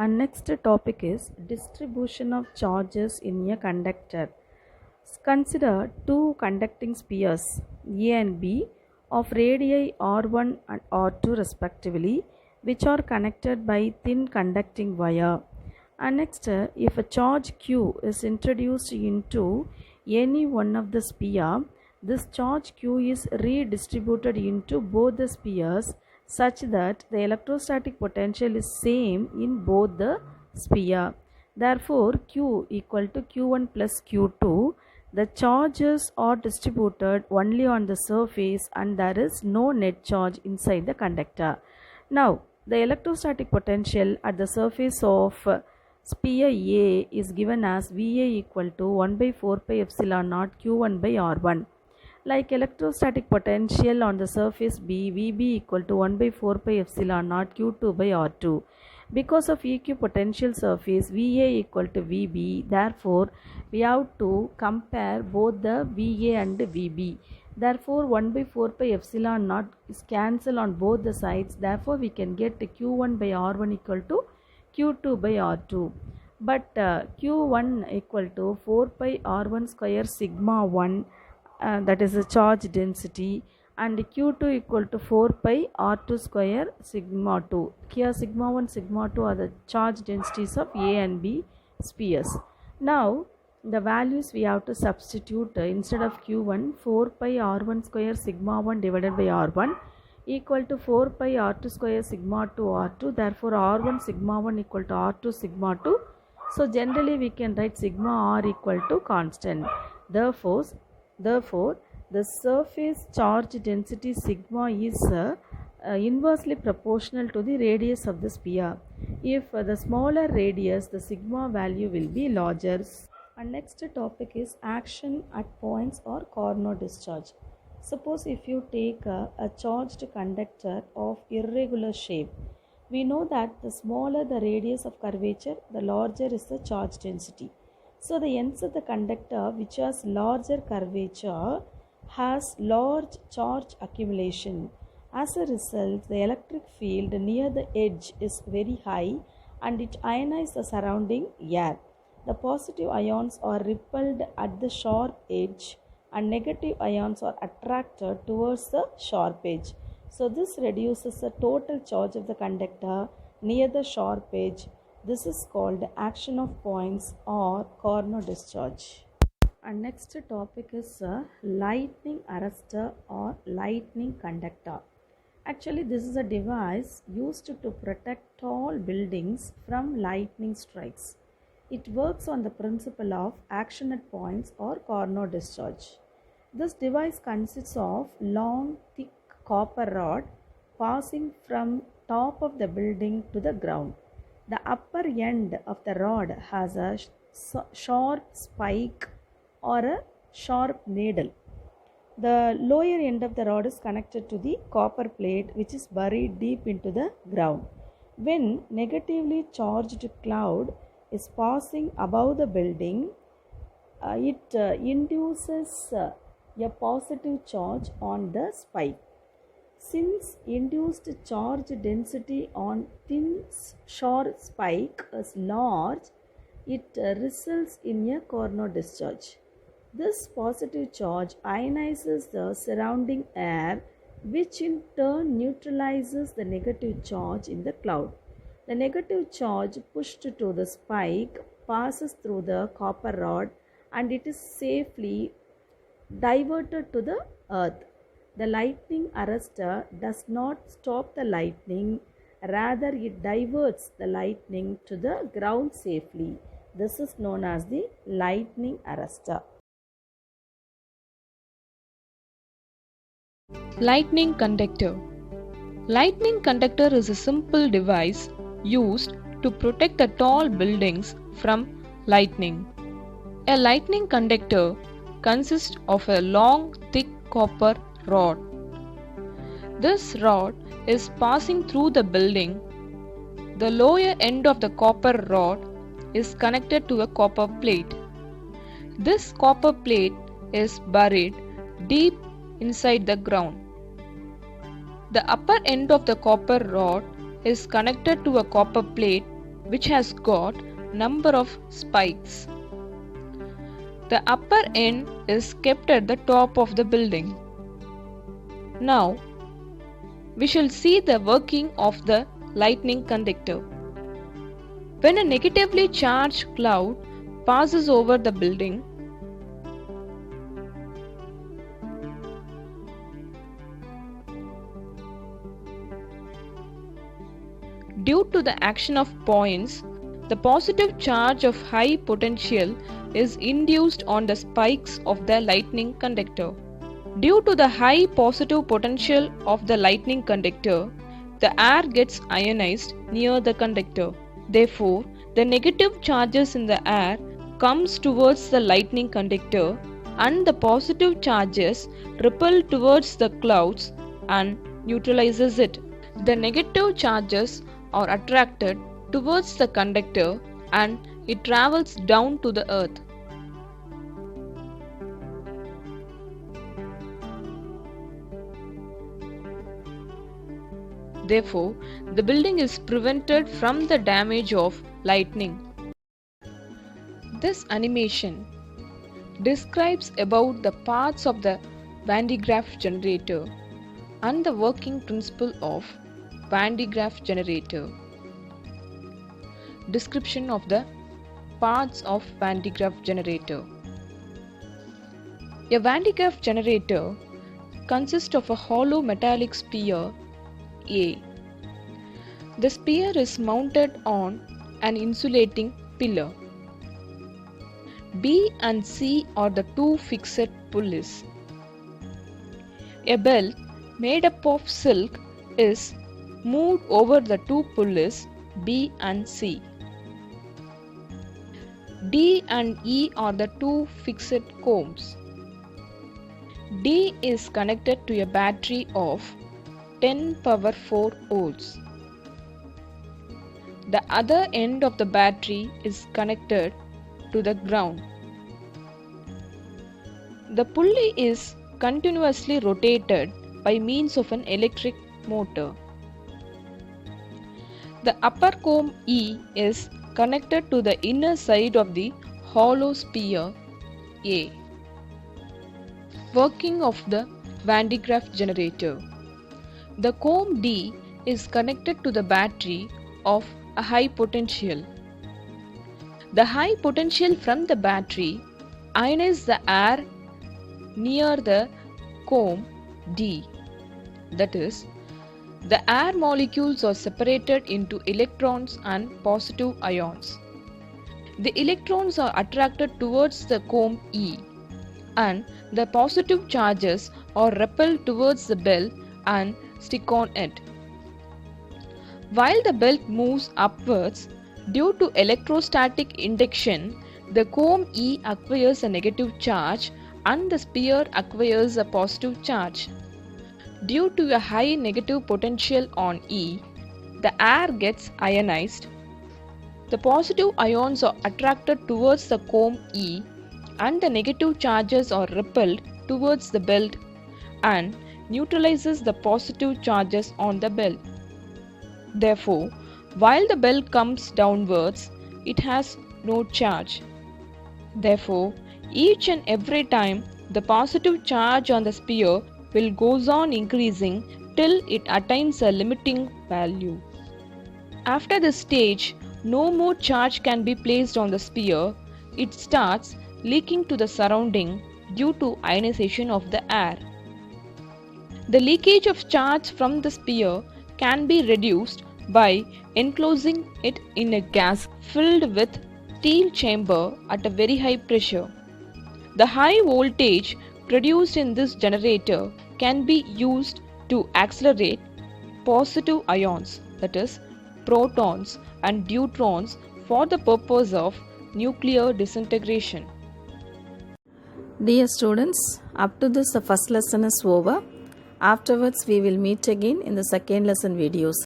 And next topic is distribution of charges in a conductor. Consider two conducting spheres A and B of radii r1 and r2 respectively, which are connected by thin conducting wire. And next, if a charge q is introduced into any one of the sphere, this charge q is redistributed into both the spheres such that the electrostatic potential is same in both the sphere. Therefore, q equal to q1 plus q2. The charges are distributed only on the surface and there is no net charge inside the conductor. Now, the electrostatic potential at the surface of sphere A is given as VA equal to 1 by 4 pi epsilon naught Q1 by R1. Like electrostatic potential on the surface B, VB equal to 1 by 4 pi epsilon naught Q2 by R2. Because of equipotential surface VA equal to VB, therefore we have to compare both the VA and VB. Therefore 1 by 4 pi epsilon naught is cancelled on both the sides. Therefore we can get Q1 by R1 equal to Q2 by R2. But Q1 equal to 4 pi R1 square sigma 1, that is the charge density, and Q2 equal to 4 pi R2 square sigma 2. Here sigma 1, sigma 2 are the charge densities of A and B spheres. Now the values we have to substitute instead of Q1, 4 pi R1 square sigma 1 divided by R1 equal to 4 pi R2 square sigma 2 R2. Therefore R1 sigma 1 equal to R2 sigma 2. So generally we can write sigma R equal to constant. Therefore the surface charge density sigma is inversely proportional to the radius of the sphere. If the smaller radius, the sigma value will be larger. And next topic is action at points or Carnot discharge. Suppose if you take a charged conductor of irregular shape, we know that the smaller the radius of curvature, the larger is the charge density. So the ends of the conductor which has larger curvature has large charge accumulation. As a result, the electric field near the edge is very high and it ionizes the surrounding air. The positive ions are repelled at the sharp edge and negative ions are attracted towards the sharp edge. So this reduces the total charge of the conductor near the sharp edge. This is called action of points or Carnot discharge. And next topic is lightning arrestor or lightning conductor. Actually, this is a device used to protect tall buildings from lightning strikes. It works on the principle of action at points or Carnot discharge. This device consists of long, thick copper rod passing from top of the building to the ground. The upper end of the rod has a sharp spike or a sharp needle. The lower end of the rod is connected to the copper plate which is buried deep into the ground. When negatively charged cloud is passing above the building, it induces a positive charge on the spike. Since induced charge density on thin sharp spike is large, it results in a Carnot discharge. This positive charge ionizes the surrounding air, which in turn neutralizes the negative charge in the cloud. The negative charge pushed to the spike passes through the copper rod and it is safely diverted to the earth. The lightning arrestor does not stop the lightning, rather it diverts the lightning to the ground safely. This is known as the lightning arrestor. Lightning conductor. Lightning conductor is a simple device used to protect the tall buildings from lightning. A lightning conductor consists of a long, thick copper rod. This rod is passing through the building. The lower end of the copper rod is connected to a copper plate. This copper plate is buried deep inside the ground. The upper end of the copper rod is connected to a copper plate which has got number of spikes. The upper end is kept at the top of the building. Now, we shall see the working of the lightning conductor. When a negatively charged cloud passes over the building, due to the action of points, the positive charge of high potential is induced on the spikes of the lightning conductor. Due to the high positive potential of the lightning conductor, the air gets ionized near the conductor. Therefore, the negative charges in the air comes towards the lightning conductor and the positive charges repel towards the clouds and neutralizes it. The negative charges are attracted towards the conductor and it travels down to the earth. Therefore, the building is prevented from the damage of lightning. This animation describes about the parts of the Van de Graaff generator and the working principle of Van de Graaff generator. Description of the parts of Van de Graaff generator. A Van de Graaff generator consists of a hollow metallic sphere A. The sphere is mounted on an insulating pillar. B and C are the two fixed pulleys. A belt made up of silk is moved over the two pulleys B and C. D and E are the two fixed combs. D is connected to a battery of 10 power 4 volts. The other end of the battery is connected to the ground. The pulley is continuously rotated by means of an electric motor. The upper comb E is connected to the inner side of the hollow sphere A. Working of the Van de Graaff generator. The comb D is connected to the battery of a high potential. The high potential from the battery ionizes the air near the comb D. That is, the air molecules are separated into electrons and positive ions. The electrons are attracted towards the comb E and the positive charges are repelled towards the belt and stick on it. While the belt moves upwards, due to electrostatic induction, the comb E acquires a negative charge and the sphere acquires a positive charge. Due to a high negative potential on E, the air gets ionized. The positive ions are attracted towards the comb E and the negative charges are repelled towards the belt and neutralizes the positive charges on the belt. Therefore, while the belt comes downwards, it has no charge. Therefore, each and every time the positive charge on the sphere will goes on increasing till it attains a limiting value. After this stage, no more charge can be placed on the sphere. It starts leaking to the surrounding due to ionization of the air. The leakage of charge from the sphere can be reduced by enclosing it in a gas filled with steel chamber at a very high pressure. The high voltage produced in this generator can be used to accelerate positive ions, that is, protons and neutrons, for the purpose of nuclear disintegration. Dear students, up to this the first lesson is over. Afterwards we will meet again in the second lesson videos.